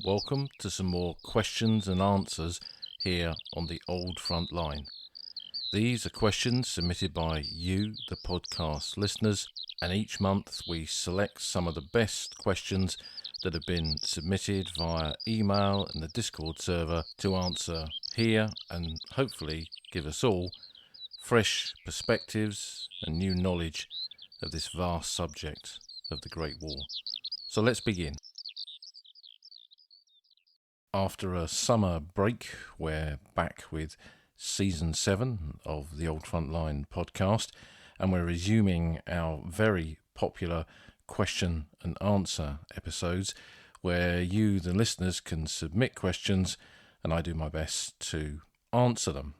welcome to some more questions and answers here on the Old Front Line. These are questions submitted by you, the podcast listeners, and each month we select some of the best questions that have been submitted via email and the Discord server to answer here and hopefully give us all fresh perspectives and new knowledge of this vast subject of the Great War. So let's begin. After a summer break, we're back with Season 7 of the Old Front Line podcast, and we're resuming our very popular question and answer episodes where you, the listeners, can submit questions and I do my best to answer them.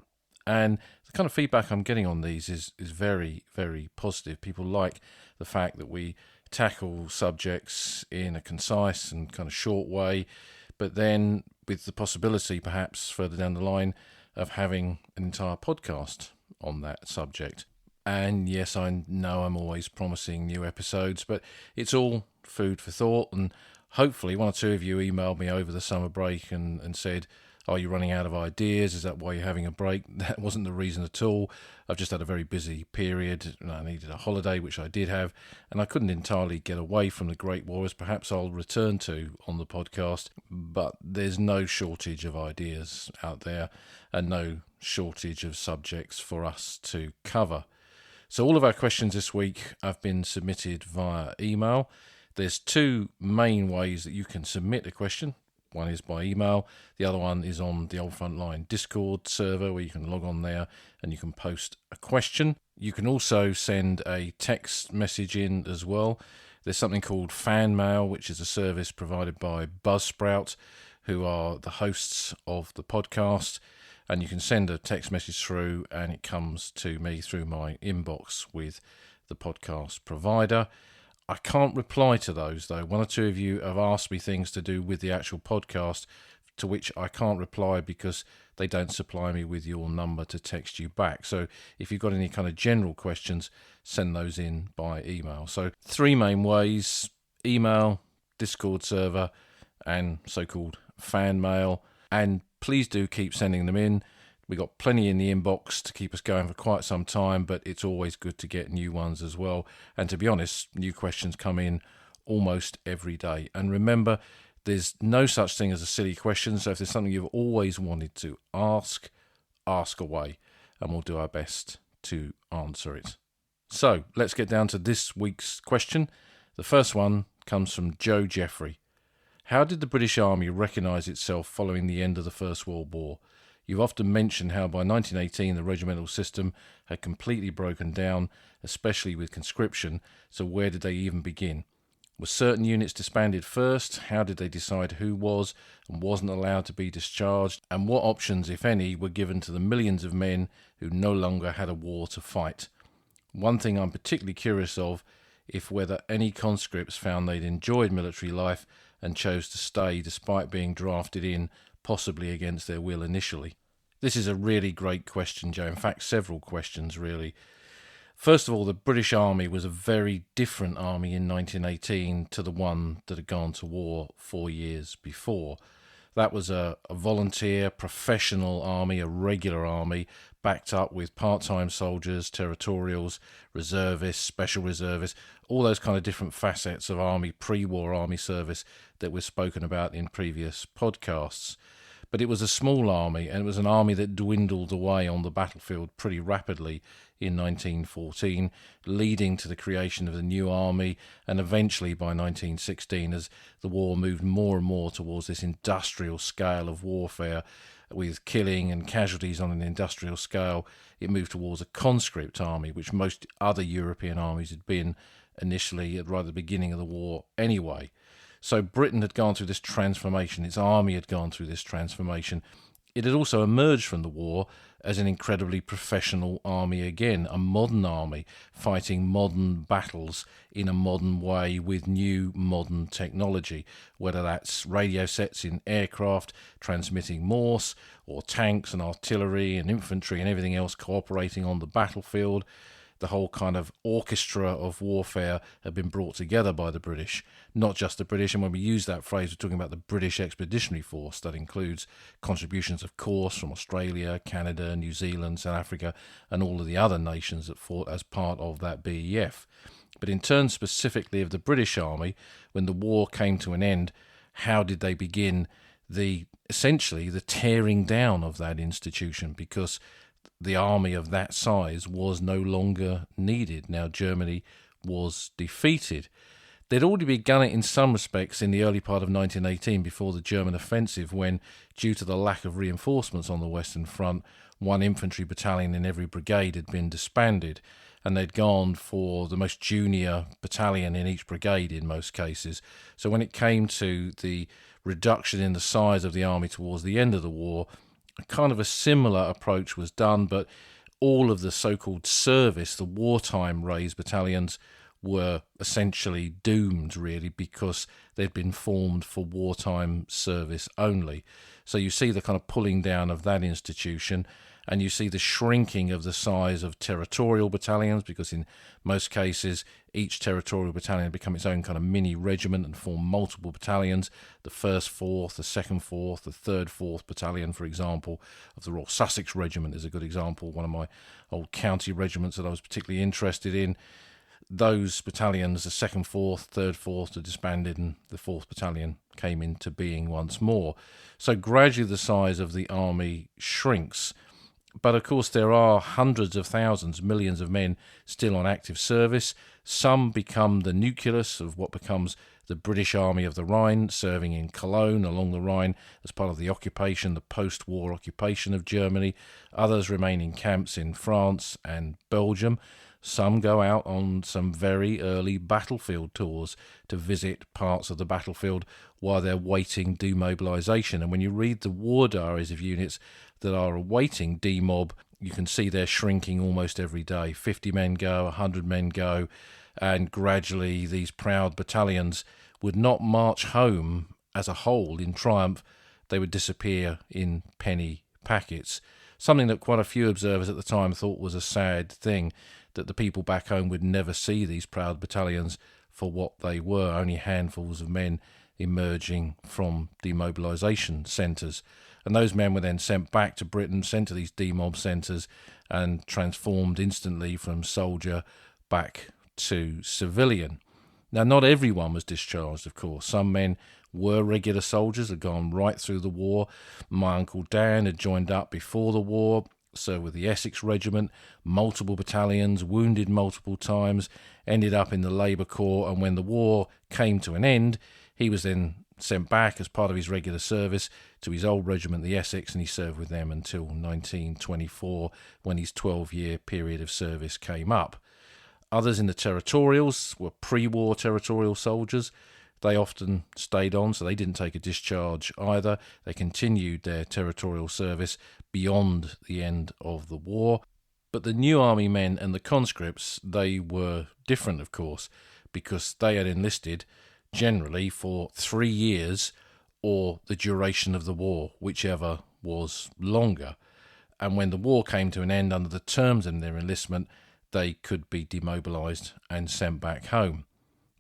And the kind of feedback I'm getting on these is very, very positive. People like the fact that we tackle subjects in a concise and kind of short way, but then with the possibility perhaps further down the line of having an entire podcast on that subject. And yes, I know I'm always promising new episodes, but it's all food for thought, and hopefully one or two of you emailed me over the summer break and said, are you running out of ideas? Is that why you're having a break? That wasn't the reason at all. I've just had a very busy period and I needed a holiday, which I did have, and I couldn't entirely get away from the Great War, as perhaps I'll return to on the podcast. But there's no shortage of ideas out there and no shortage of subjects for us to cover. So all of our questions this week have been submitted via email. There's two main ways that you can submit a question. One is by email, the other one is on the Old Front Line Discord server where you can log on there and you can post a question. You can also send a text message in as well. There's something called fan mail, which is a service provided by Buzzsprout, who are the hosts of the podcast, and you can send a text message through and it comes to me through my inbox with the podcast provider. I can't reply to those, though. One or two of you have asked me things to do with the actual podcast, to which I can't reply because they don't supply me with your number to text you back. So if you've got any kind of general questions, send those in by email. So three main ways: email, Discord server, and so-called fan mail. And please do keep sending them in. We got plenty in the inbox to keep us going for quite some time, but it's always good to get new ones as well. And to be honest, new questions come in almost every day. And remember, there's no such thing as a silly question. So if there's something you've always wanted to ask away, and we'll do our best to answer it. So let's get down to this week's question. The first one comes from Joe Jeffrey. How did the British Army recognise itself following the end of the First World War? You've often mentioned how by 1918 the regimental system had completely broken down, especially with conscription, so where did they even begin? Were certain units disbanded first? How did they decide who was and wasn't allowed to be discharged? And what options, if any, were given to the millions of men who no longer had a war to fight? One thing I'm particularly curious of, if whether any conscripts found they'd enjoyed military life and chose to stay despite being drafted in, possibly against their will initially. This is a really great question, Joe. In fact, several questions, really. First of all, the British Army was a very different army in 1918 to the one that had gone to war 4 years before. That was a volunteer, professional army, a regular army, backed up with part-time soldiers, territorials, reservists, special reservists, all those kind of different facets of army, pre-war army service that we've spoken about in previous podcasts. But it was a small army, and it was an army that dwindled away on the battlefield pretty rapidly in 1914, leading to the creation of the new army, and eventually by 1916, as the war moved more and more towards this industrial scale of warfare, with killing and casualties on an industrial scale, it moved towards a conscript army, which most other European armies had been initially at right at the beginning of the war anyway. So Britain had gone through this transformation, its army had gone through this transformation. It had also emerged from the war as an incredibly professional army again, a modern army fighting modern battles in a modern way with new modern technology, whether that's radio sets in aircraft transmitting Morse, or tanks and artillery and infantry and everything else cooperating on the battlefield. the whole kind of orchestra of warfare had been brought together by the British, not just the British. And when we use that phrase, we're talking about the British Expeditionary Force. That includes contributions, of course, from Australia, Canada, New Zealand, South Africa, and all of the other nations that fought as part of that BEF. But in terms specifically of the British Army, when the war came to an end, how did they begin essentially the tearing down of that institution? Because the army of that size was no longer needed. Now Germany was defeated. They'd already begun it in some respects in the early part of 1918 before the German offensive, when, due to the lack of reinforcements on the Western Front, one infantry battalion in every brigade had been disbanded, and they'd gone for the most junior battalion in each brigade in most cases. So when it came to the reduction in the size of the army towards the end of the war, kind of a similar approach was done, but all of the so-called service, the wartime raised battalions, were essentially doomed, really, because they'd been formed for wartime service only. So you see the kind of pulling down of that institution, and you see the shrinking of the size of territorial battalions, because in most cases each territorial battalion had become its own kind of mini regiment and formed multiple battalions. The 1st, 4th, the 2nd, 4th, the 3rd, 4th battalion, for example, of the Royal Sussex Regiment is a good example, one of my old county regiments that I was particularly interested in. Those battalions, the 2nd, 4th, 3rd, 4th, are disbanded, and the 4th battalion came into being once more. So gradually the size of the army shrinks. But of course there are hundreds of thousands, millions of men still on active service. Some become the nucleus of what becomes the British Army of the Rhine, serving in Cologne along the Rhine as part of the occupation, the post-war occupation of Germany. Others remain in camps in France and Belgium. Some go out on some very early battlefield tours to visit parts of the battlefield while they're waiting demobilisation. And when you read the war diaries of units that are awaiting demob, you can see they're shrinking almost every day. 50 men go, 100 men go, and gradually these proud battalions would not march home as a whole in triumph. They would disappear in penny packets, something that quite a few observers at the time thought was a sad thing, that the people back home would never see these proud battalions for what they were, only handfuls of men emerging from demobilisation centres. And those men were then sent back to Britain, sent to these demob centres, and transformed instantly from soldier back to civilian. Now, not everyone was discharged, of course. Some men were regular soldiers, had gone right through the war. My Uncle Dan had joined up before the war, served with the Essex Regiment, multiple battalions, wounded multiple times, ended up in the Labour Corps, and when the war came to an end, he was then sent back as part of his regular service to his old regiment, the Essex, and he served with them until 1924, when his 12-year period of service came up. Others in the territorials were pre-war territorial soldiers. They often stayed on, so they didn't take a discharge either. They continued their territorial service beyond the end of the war. But the new army men and the conscripts, they were different, of course, because they had enlisted generally for 3 years or the duration of the war, whichever was longer. And when the war came to an end, under the terms of their enlistment, they could be demobilised and sent back home.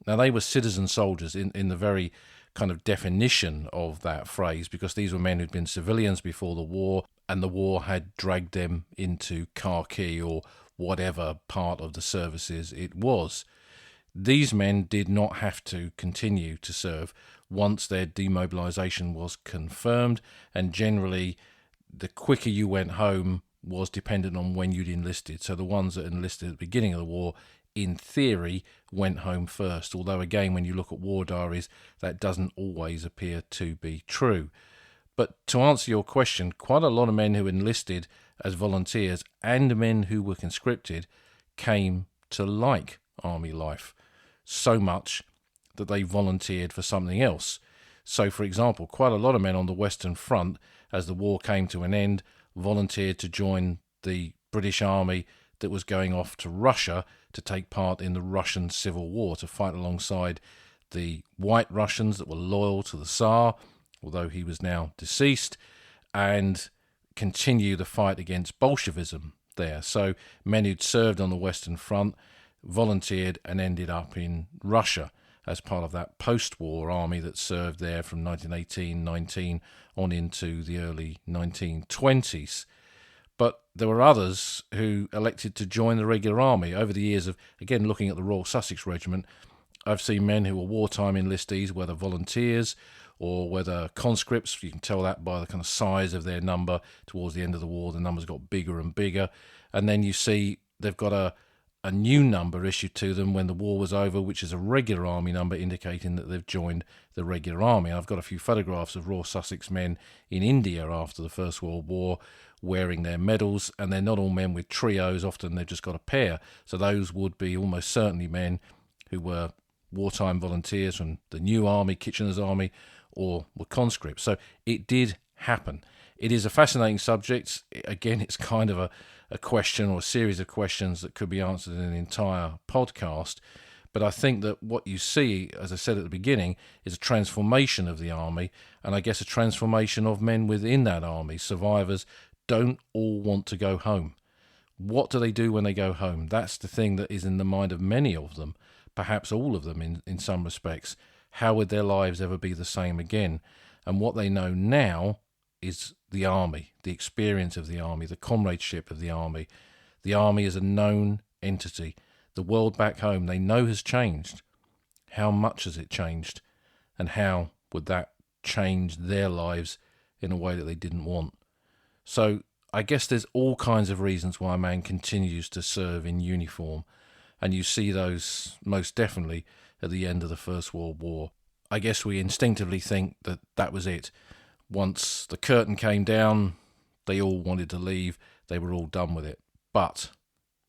Now, they were citizen soldiers in the very kind of definition of that phrase, because these were men who'd been civilians before the war, and the war had dragged them into khaki or whatever part of the services it was. These men did not have to continue to serve once their demobilisation was confirmed, and generally the quicker you went home was dependent on when you'd enlisted. So the ones that enlisted at the beginning of the war, in theory, went home first, although again, when you look at war diaries, that doesn't always appear to be true. But to answer your question, quite a lot of men who enlisted as volunteers and men who were conscripted came to like army life so much that they volunteered for something else. So, for example, quite a lot of men on the Western Front, as the war came to an end, volunteered to join the British Army that was going off to Russia to take part in the Russian Civil War, to fight alongside the White Russians that were loyal to the Tsar, although he was now deceased, and continue the fight against Bolshevism. there. So men who'd served on the Western Front, volunteered and ended up in Russia as part of that post-war army that served there from 1918-19 on into the early 1920s. But there were others who elected to join the regular army. Over the years of, again, looking at the Royal Sussex Regiment, I've seen men who were wartime enlistees, whether volunteers or whether conscripts. You can tell that by the kind of size of their number. Towards the end of the war, the numbers got bigger and bigger. And then you see they've got a new number issued to them when the war was over, which is a regular army number indicating that they've joined the regular army. I've got a few photographs of Royal Sussex men in India after the First World War wearing their medals, and they're not all men with trios. Often they've just got a pair. So those would be almost certainly men who were wartime volunteers from the new army, Kitchener's army, or were conscripts. So it did happen. It is a fascinating subject. Again, it's kind of a question or a series of questions that could be answered in an entire podcast. But I think that what you see, as I said at the beginning, is a transformation of the army, and I guess a transformation of men within that army. Survivors don't all want to go home. What do they do when they go home? That's the thing that is in the mind of many of them, perhaps all of them in some respects. How would their lives ever be the same again? And what they know now is the army, the experience of the army, the comradeship of the army. The army is a known entity. The world back home, they know, has changed. How much has it changed? And how would that change their lives in a way that they didn't want? So I guess there's all kinds of reasons why a man continues to serve in uniform. And you see those most definitely at the end of the First World War. I guess we instinctively think that that was it. Once the curtain came down, they all wanted to leave. They were all done with it. But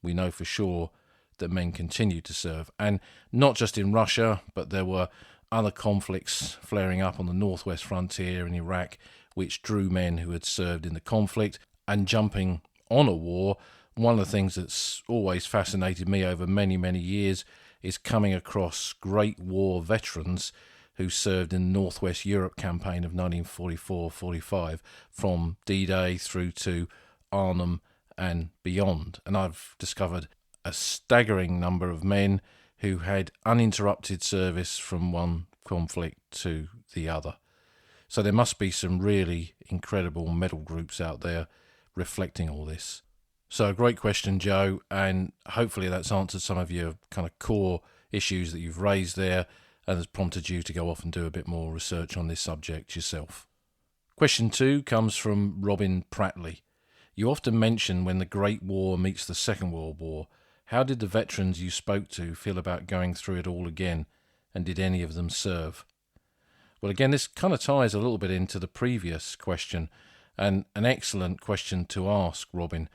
we know for sure that men continued to serve. And not just in Russia, but there were other conflicts flaring up on the northwest frontier in Iraq, which drew men who had served in the conflict. And jumping on a war, one of the things that's always fascinated me over many, many years is coming across Great War veterans who served in the Northwest Europe campaign of 1944-45, from D-Day through to Arnhem and beyond. And I've discovered a staggering number of men who had uninterrupted service from one conflict to the other. So there must be some really incredible medal groups out there reflecting all this. So a great question, Joe, and hopefully that's answered some of your kind of core issues that you've raised there and has prompted you to go off and do a bit more research on this subject yourself. Question 2 comes from Robin Prattley. You often mention when the Great War meets the Second World War. How did the veterans you spoke to feel about going through it all again, and did any of them serve? Well, again, this kind of ties a little bit into the previous question, and an excellent question to ask, Robin.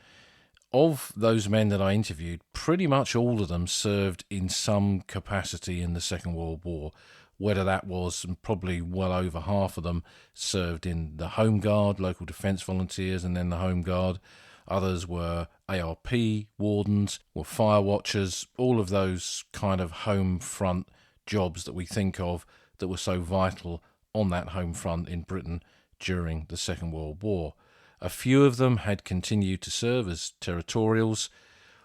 Of those men that I interviewed, pretty much all of them served in some capacity in the Second World War. Whether that was, and probably well over half of them served in the Home Guard, local defence volunteers, and then the Home Guard. Others were ARP wardens, were fire watchers, all of those kind of home front jobs that we think of that were so vital on that home front in Britain during the Second World War. A few of them had continued to serve as territorials.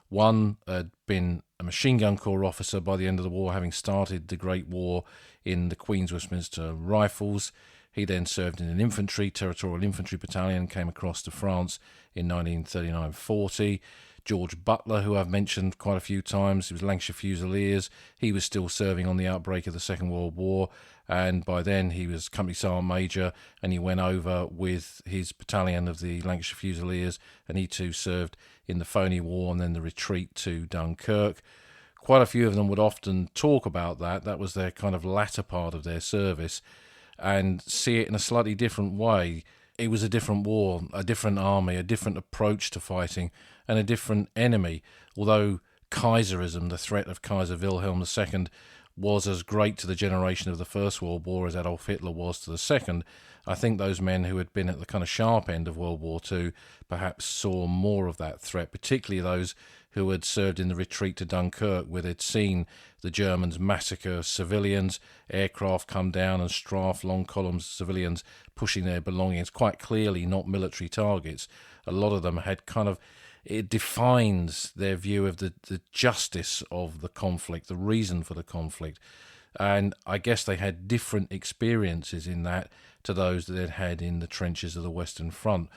One had been a machine gun corps officer by the end of the war, having started the Great War in the Queen's Westminster Rifles. He then served in an territorial infantry battalion, came across to France in 1939-40. George Butler, who I've mentioned quite a few times, he was Lancashire Fusiliers. He was still serving on the outbreak of the Second World War, and by then he was Company Sergeant Major, and he went over with his battalion of the Lancashire Fusiliers, and he too served in the Phoney War and then the retreat to Dunkirk. Quite a few of them would often talk about that. That was their kind of latter part of their service, and see it in a slightly different way. It was a different war, a different army, a different approach to fighting, and a different enemy. Although Kaiserism, the threat of Kaiser Wilhelm II, was as great to the generation of the First World War as Adolf Hitler was to the Second, I think those men who had been at the kind of sharp end of World War II perhaps saw more of that threat, particularly those who had served in the retreat to Dunkirk, where they'd seen the Germans massacre civilians, aircraft come down and strafe long columns of civilians pushing their belongings, quite clearly not military targets. A lot of them had kind of it defines their view of the justice of the conflict, the reason for the conflict. And I guess they had different experiences in that to those that they'd had in the trenches of the Western Front.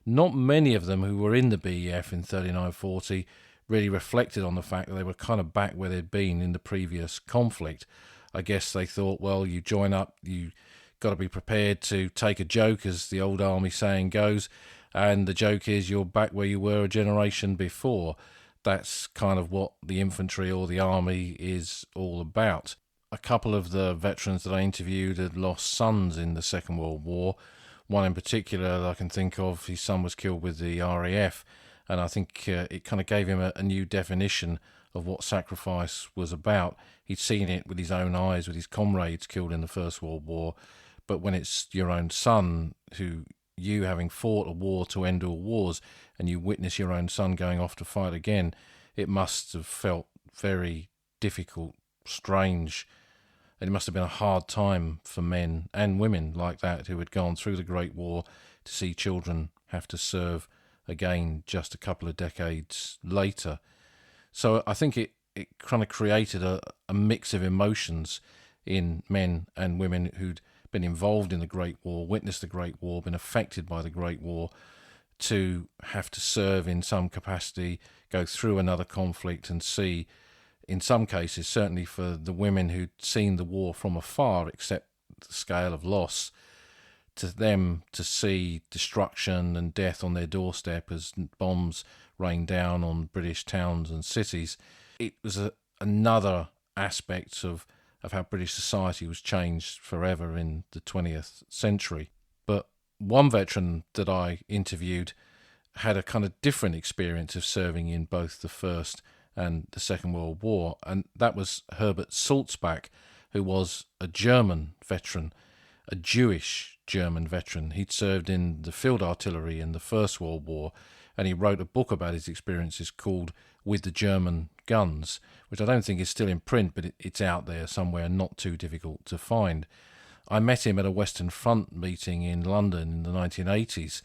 Not many of them who were in the BEF in 39-40 really reflected on the fact that they were kind of back where they'd been in the previous conflict. I guess they thought, well, you join up, you got to be prepared to take a joke, as the old army saying goes, and the joke is you're back where you were a generation before. That's kind of what the infantry or the army is all about. A couple of the veterans that I interviewed had lost sons in the Second World War. One in particular that I can think of, his son was killed with the RAF, and I think it kind of gave him a new definition of what sacrifice was about. He'd seen it with his own eyes, with his comrades killed in the First World War, but when it's your own son, who you having fought a war to end all wars, and you witness your own son going off to fight again, it must have felt very difficult, strange, and it must have been a hard time for men and women like that who had gone through the Great War to see children have to serve again just a couple of decades later. So I think it kind of created a mix of emotions in men and women who'd been involved in the Great War, witnessed the Great War, been affected by the Great War, to have to serve in some capacity, go through another conflict and see, in some cases, certainly for the women who'd seen the war from afar, accept the scale of loss, to them to see destruction and death on their doorstep as bombs rained down on British towns and cities. It was another aspect of how British society was changed forever in the 20th century. But one veteran that I interviewed had a kind of different experience of serving in both the First and the Second World War, and that was Herbert Sulzbach, who was a German veteran, a Jewish German veteran. He'd served in the field artillery in the First World War, and he wrote a book about his experiences called With the German Guns, which I don't think is still in print, but it's out there somewhere, not too difficult to find. I met him at a Western Front meeting in London in the 1980s,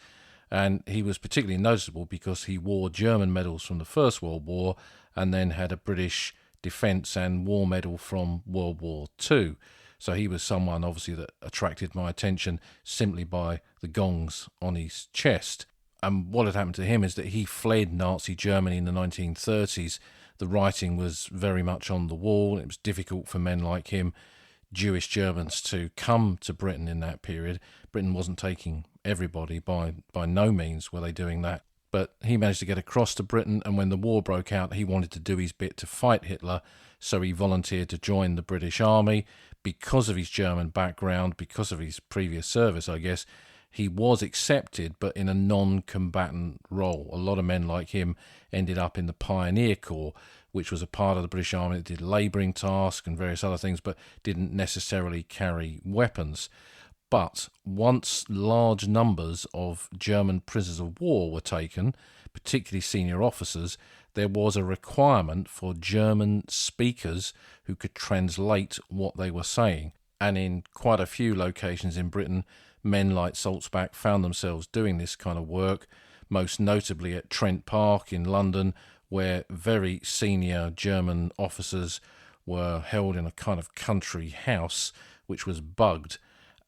and he was particularly noticeable because he wore German medals from the First World War and then had a British Defence and War Medal from World War II. So he was someone, obviously, that attracted my attention simply by the gongs on his chest. And what had happened to him is that he fled Nazi Germany in the 1930s. The writing was very much on the wall. It was difficult for men like him, Jewish Germans, to come to Britain in that period. Britain wasn't taking everybody, by no means were they doing that. But he managed to get across to Britain, and when the war broke out, he wanted to do his bit to fight Hitler, so he volunteered to join the British Army. Because of his German background, because of his previous service, I guess, he was accepted, but in a non-combatant role. A lot of men like him ended up in the Pioneer Corps, which was a part of the British Army that did labouring tasks and various other things, but didn't necessarily carry weapons. But once large numbers of German prisoners of war were taken, particularly senior officers, there was a requirement for German speakers who could translate what they were saying. And in quite a few locations in Britain, men like Sulzbach found themselves doing this kind of work, most notably at Trent Park in London, where very senior German officers were held in a kind of country house which was bugged,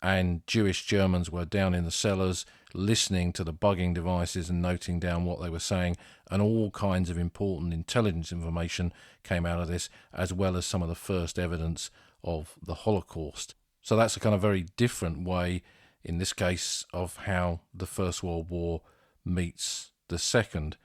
and Jewish Germans were down in the cellars listening to the bugging devices and noting down what they were saying, and all kinds of important intelligence information came out of this, as well as some of the first evidence of the Holocaust. So that's a kind of very different way, in this case, of how the First World War meets the Second.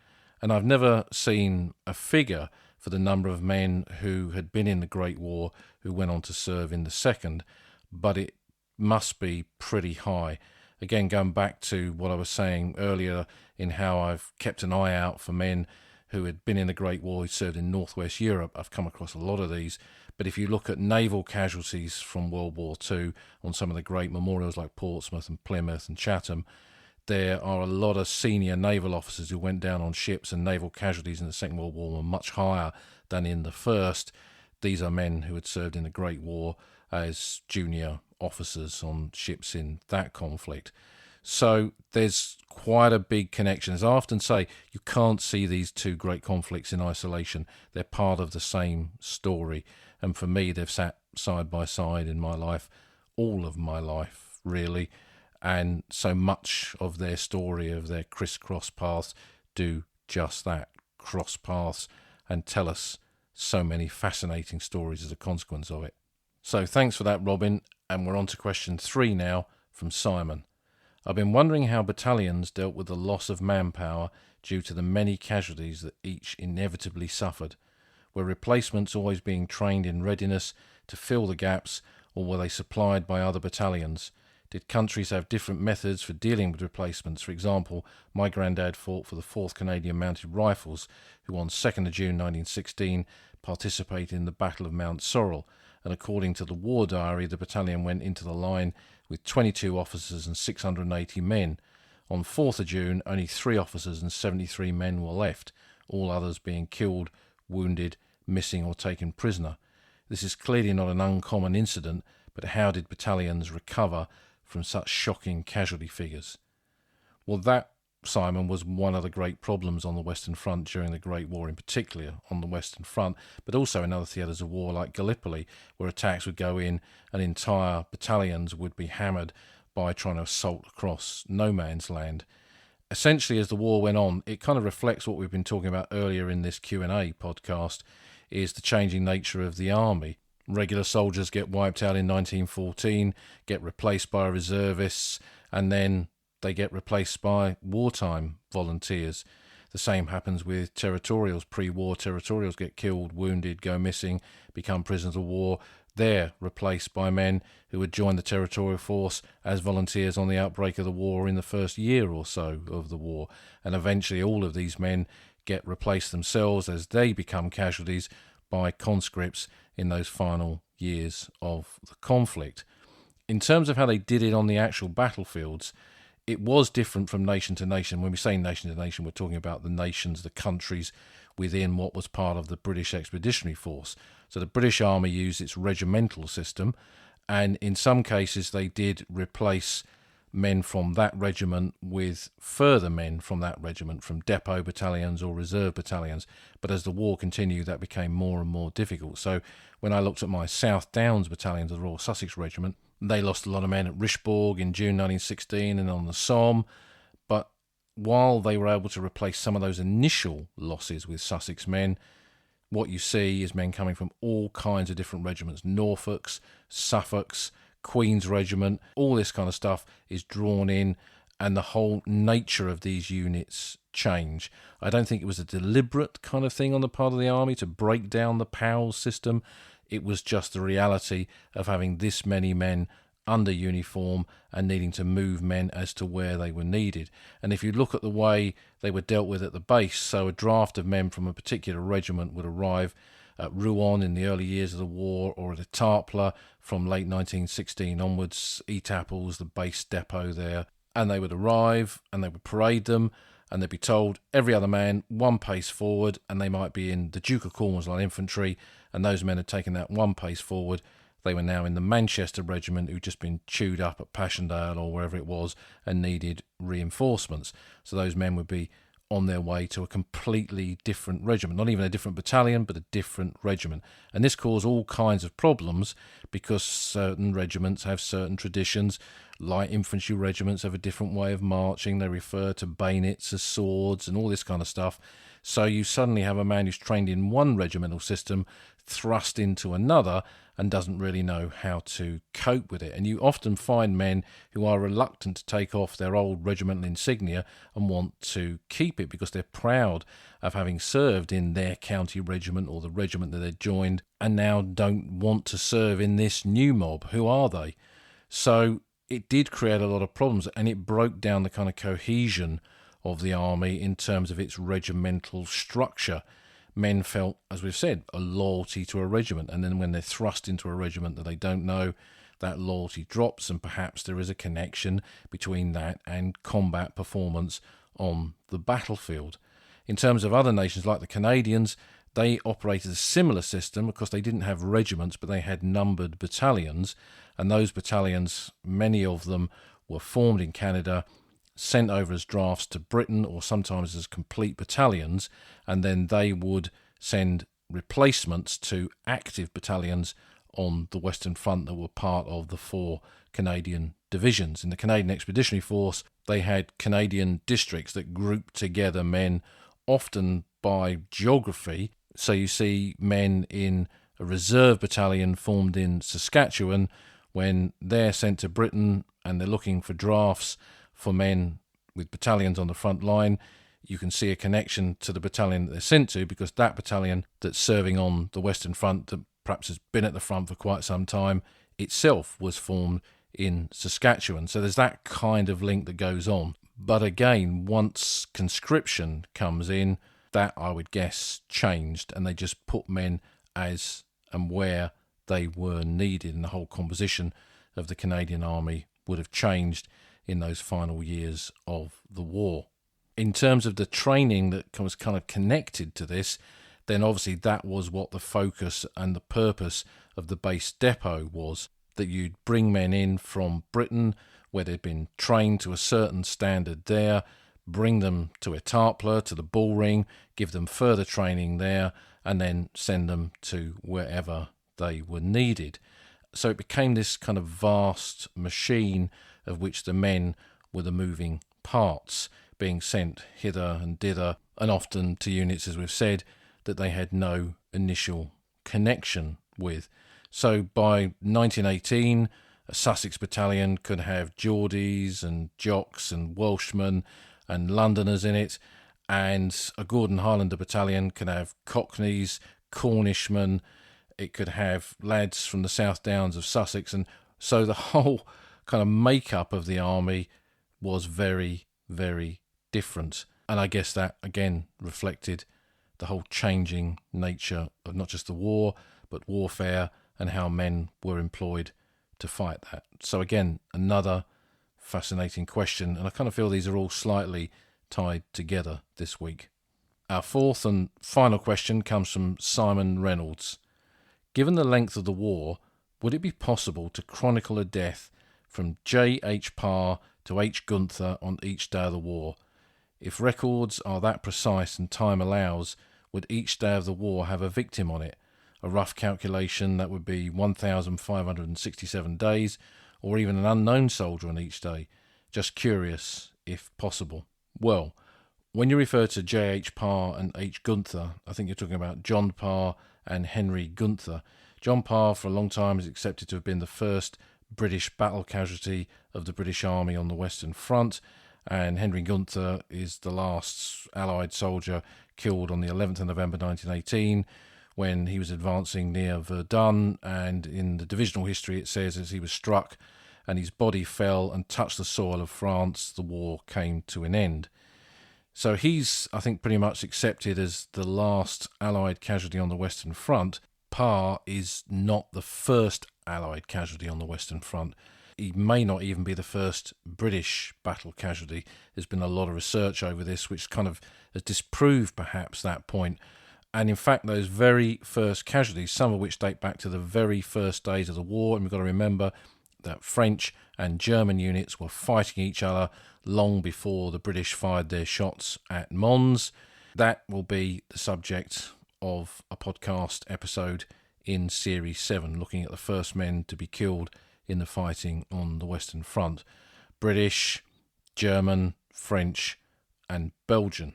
And I've never seen a figure for the number of men who had been in the Great War who went on to serve in the Second, but it must be pretty high. Again, going back to what I was saying earlier in how I've kept an eye out for men who had been in the Great War, who served in Northwest Europe. I've come across a lot of these. But if you look at naval casualties from World War II on some of the great memorials like Portsmouth and Plymouth and Chatham, there are a lot of senior naval officers who went down on ships, and naval casualties in the Second World War were much higher than in the First. These are men who had served in the Great War as junior officers on ships in that conflict. So there's quite a big connection. As I often say, you can't see these two great conflicts in isolation. They're part of the same story. And for me, they've sat side by side in my life, all of my life, really. And so much of their story, of their crisscross paths, do just that, cross paths, and tell us so many fascinating stories as a consequence of it. So thanks for that, Robin. And we're on to question 3 now from Simon. I've been wondering how battalions dealt with the loss of manpower due to the many casualties that each inevitably suffered. Were replacements always being trained in readiness to fill the gaps, or were they supplied by other battalions? Did countries have different methods for dealing with replacements? For example, my granddad fought for the 4th Canadian Mounted Rifles, who on 2nd of June 1916 participated in the Battle of Mount Sorrel, and according to the war diary, the battalion went into the line with 22 officers and 680 men. On 4th of June, only 3 officers and 73 men were left, all others being killed, wounded, missing or taken prisoner. This is clearly not an uncommon incident, but how did battalions recover from such shocking casualty figures? Well, that, Simon, was one of the great problems on the Western Front during the Great War, in particular on the Western Front, but also in other theatres of war like Gallipoli, where attacks would go in and entire battalions would be hammered by trying to assault across no man's land. Essentially, as the war went on, it kind of reflects what we've been talking about earlier in this Q&A podcast, is the changing nature of the army. Regular soldiers get wiped out in 1914, get replaced by reservists, and then they get replaced by wartime volunteers. The same happens with territorials. Pre-war territorials get killed, wounded, go missing, become prisoners of war. They're replaced by men who would join the territorial force as volunteers on the outbreak of the war in the first year or so of the war. And eventually all of these men get replaced themselves as they become casualties by conscripts in those final years of the conflict. In terms of how they did it on the actual battlefields, it was different from nation to nation. When we say nation to nation, we're talking about the nations, the countries within what was part of the British Expeditionary Force. So the British Army used its regimental system, and in some cases they did replace men from that regiment with further men from that regiment, from depot battalions or reserve battalions. But as the war continued, that became more and more difficult. So when I looked at my South Downs battalion of the Royal Sussex Regiment, they lost a lot of men at Richbourg in June 1916 and on the Somme. But while they were able to replace some of those initial losses with Sussex men, what you see is men coming from all kinds of different regiments, Norfolks, Suffolks, Queen's Regiment, all this kind of stuff is drawn in, and the whole nature of these units change. I don't think it was a deliberate kind of thing on the part of the army to break down the POWs system. It was just the reality of having this many men under uniform and needing to move men as to where they were needed. And if you look at the way they were dealt with at the base, so a draft of men from a particular regiment would arrive at Rouen in the early years of the war, or at Etaples from late 1916 onwards, Etaples, the base depot there, and they would arrive and they would parade them, and they'd be told every other man 1 pace forward, and they might be in the Duke of Cornwall's Line Infantry, and those men had taken that 1 pace forward. They were now in the Manchester Regiment, who'd just been chewed up at Passchendaele or wherever it was and needed reinforcements. So those men would be on their way to a completely different regiment, not even a different battalion, but a different regiment. And this caused all kinds of problems because certain regiments have certain traditions. Light infantry regiments have a different way of marching. They refer to bayonets as swords and all this kind of stuff. So you suddenly have a man who's trained in one regimental system thrust into another and doesn't really know how to cope with it. And you often find men who are reluctant to take off their old regimental insignia and want to keep it because they're proud of having served in their county regiment or the regiment that they'd joined, and now don't want to serve in this new mob. Who are they? So it did create a lot of problems, and it broke down the kind of cohesion of the army in terms of its regimental structure. Men felt, as we've said, a loyalty to a regiment, and then when they're thrust into a regiment that they don't know, that loyalty drops, and perhaps there is a connection between that and combat performance on the battlefield. In terms of other nations like the Canadians, they operated a similar system because they didn't have regiments, but they had numbered battalions, and those battalions, many of them, were formed in Canada, sent over as drafts to Britain or sometimes as complete battalions, and then they would send replacements to active battalions on the Western Front that were part of the 4 Canadian divisions. In the Canadian Expeditionary Force, they had Canadian districts that grouped together men, often by geography. So you see men in a reserve battalion formed in Saskatchewan. When they're sent to Britain and they're looking for drafts for men with battalions on the front line, you can see a connection to the battalion that they're sent to, because that battalion that's serving on the Western Front, that perhaps has been at the front for quite some time, itself was formed in Saskatchewan. So there's that kind of link that goes on. But again, once conscription comes in, that I would guess changed, and they just put men as and where they were needed, and the whole composition of the Canadian Army would have changed in those final years of the war. In terms of the training that was kind of connected to this, then obviously that was what the focus and the purpose of the base depot was, that you'd bring men in from Britain where they'd been trained to a certain standard there, bring them to Etaples, to the bull ring, give them further training there, and then send them to wherever they were needed. So it became this kind of vast machine of which the men were the moving parts, being sent hither and thither, and often to units, as we've said, that they had no initial connection with. So by 1918, a Sussex battalion could have Geordies and Jocks and Welshmen and Londoners in it, and a Gordon Highlander battalion could have Cockneys, Cornishmen, it could have lads from the South Downs of Sussex, and so the whole kind of makeup of the army was very, very different. And I guess that again reflected the whole changing nature of not just the war, but warfare and how men were employed to fight that. So again, another fascinating question, and I kind of feel these are all slightly tied together this week. Our fourth and final question comes from Simon Reynolds. Given the length of the war, would it be possible to chronicle a death from J.H. Parr to H. Gunther on each day of the war? If records are that precise and time allows, would each day of the war have a victim on it? A rough calculation, that would be 1,567 days, or even an unknown soldier on each day. Just curious, if possible. Well, when you refer to J.H. Parr and H. Gunther, I think you're talking about John Parr and Henry Gunther. John Parr, for a long time, is accepted to have been the first British battle casualty of the British Army on the Western Front, and Henry Gunther is the last Allied soldier killed on the 11th of November 1918 when he was advancing near Verdun, and in the divisional history it says as he was struck and his body fell and touched the soil of France, the war came to an end. So he's, I think, pretty much accepted as the last Allied casualty on the Western Front. Parr is not the first Allied casualty on the Western Front. He may not even be the first British battle casualty. There's been a lot of research over this which kind of has disproved perhaps that point. And in fact, those very first casualties, some of which date back to the very first days of the war, and we've got to remember that French and German units were fighting each other long before the British fired their shots at Mons. That will be the subject of a podcast episode in Series 7, looking at the first men to be killed in the fighting on the Western Front. British, German, French and Belgian.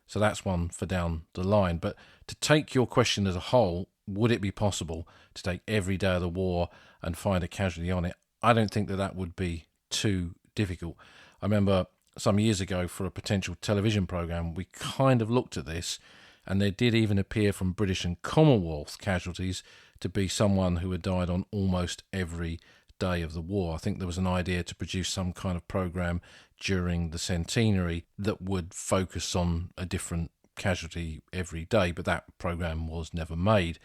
So that's one for down the line. But to take your question as a whole, would it be possible to take every day of the war and find a casualty on it? I don't think that would be too difficult. I remember some years ago for a potential television programme, we kind of looked at this, and there did even appear from British and Commonwealth casualties to be someone who had died on almost every day of the war. I think there was an idea to produce some kind of programme during the centenary that would focus on a different casualty every day, but that programme was never made.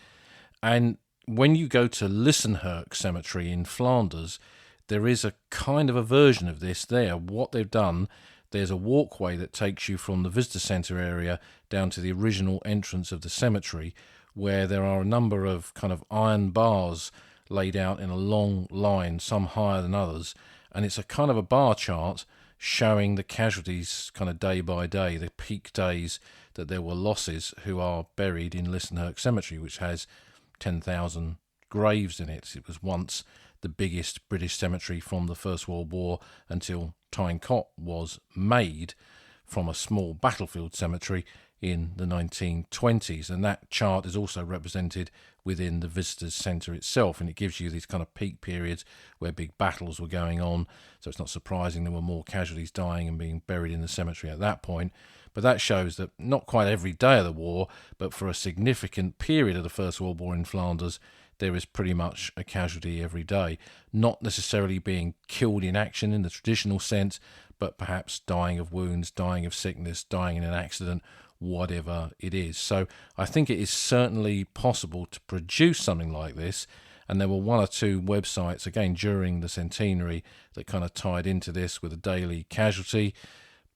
And when you go to Lissenherk Cemetery in Flanders, there is a kind of a version of this there. What they've done, there's a walkway that takes you from the visitor centre area down to the original entrance of the cemetery, where there are a number of kind of iron bars laid out in a long line, some higher than others, and it's a kind of a bar chart showing the casualties kind of day by day, the peak days that there were losses who are buried in Listenhurst Cemetery, which has 10,000 graves in it. It was once the biggest British cemetery from the First World War until Tyne-Cot was made from a small battlefield cemetery in the 1920s, and that chart is also represented within the visitors centre itself, and it gives you these kind of peak periods where big battles were going on. So it's not surprising there were more casualties dying and being buried in the cemetery at that point. But that shows that not quite every day of the war, but for a significant period of the First World War in Flanders, there is pretty much a casualty every day. Not necessarily being killed in action in the traditional sense, but perhaps dying of wounds, dying of sickness, dying in an accident, whatever it is. So I think it is certainly possible to produce something like this, and there were one or two websites, again during the centenary, that kind of tied into this with a daily casualty,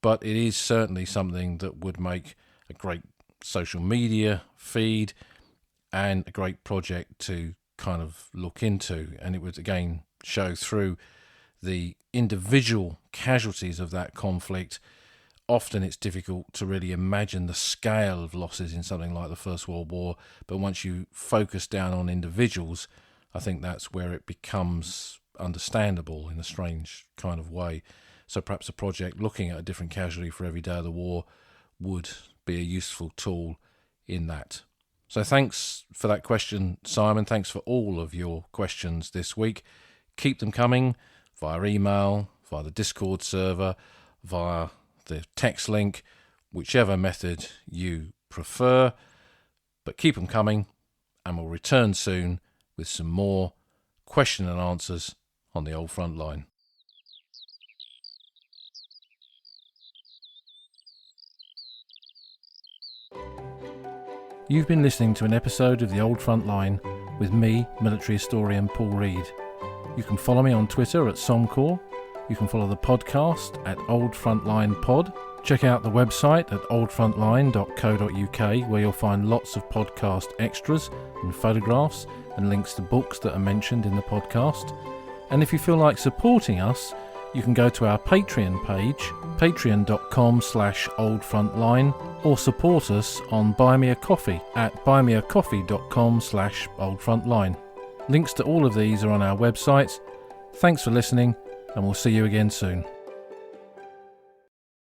but it is certainly something that would make a great social media feed and a great project to kind of look into, and it would again show through the individual casualties of that conflict. Often it's difficult to really imagine the scale of losses in something like the First World War, but once you focus down on individuals, I think that's where it becomes understandable in a strange kind of way. So perhaps a project looking at a different casualty for every day of the war would be a useful tool in that. So thanks for that question, Simon. Thanks for all of your questions this week. Keep them coming via email, via the Discord server, via the text link, whichever method you prefer. But keep them coming, and we'll return soon with some more question and answers on the Old Front Line. You've been listening to an episode of the Old Front Line with me, military historian Paul Reed. You can follow me on Twitter at Somcorps. You can follow the podcast at Old Frontline Pod. Check out the website at oldfrontline.co.uk, where you'll find lots of podcast extras and photographs and links to books that are mentioned in the podcast. And if you feel like supporting us, you can go to our Patreon page, patreon.com/oldfrontline, or support us on Buy Me a Coffee at buymeacoffee.com/oldfrontline. Links to all of these are on our website. Thanks for listening, and we'll see you again soon.